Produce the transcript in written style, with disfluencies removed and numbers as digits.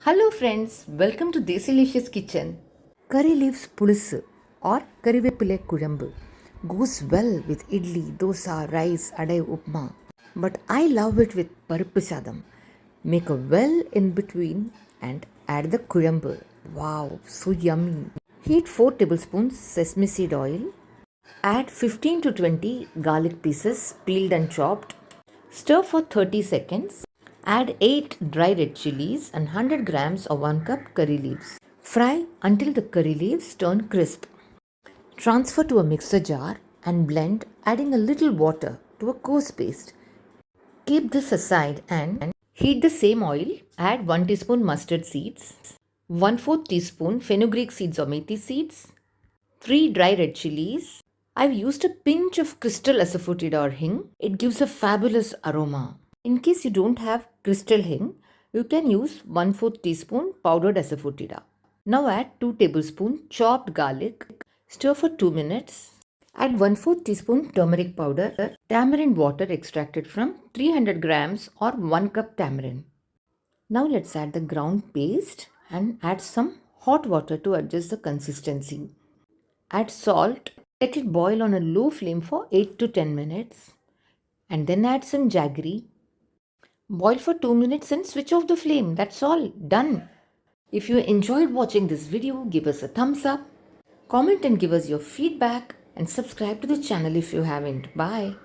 Hello friends, welcome to Desilicious Kitchen. Curry leaves pulusu or karivepaku goes well with idli, dosa, rice, adai, upma. But I love it with paruppu sadam. Make a well in between and add the kuzhambu. Wow, so yummy. Heat 4 tablespoons sesame seed oil. Add 15 to 20 garlic pieces peeled and chopped. Stir for 30 seconds. Add 8 dry red chillies and 100 grams or 1 cup curry leaves. Fry until the curry leaves turn crisp. Transfer to a mixer jar and blend, adding a little water to a coarse paste. Keep this aside and heat the same oil. Add 1 teaspoon mustard seeds, 1/4 teaspoon fenugreek seeds or methi seeds, 3 dry red chillies. I've used a pinch of crystal asafoetida or hing. It gives a fabulous aroma. In case you don't have crystal hing, you can use 1/4 teaspoon powdered asafoetida. Now add 2 tablespoons chopped garlic. Stir for 2 minutes. Add 1/4 teaspoon turmeric powder, tamarind water extracted from 300 grams or 1 cup tamarind. Now let's add the ground paste and add some hot water to adjust the consistency. Add salt. Let it boil on a low flame for 8 to 10 minutes. And then add some jaggery. Boil for 2 minutes and switch off the flame. That's all. Done. If you enjoyed watching this video, give us a thumbs up. Comment and give us your feedback. And subscribe to the channel if you haven't. Bye.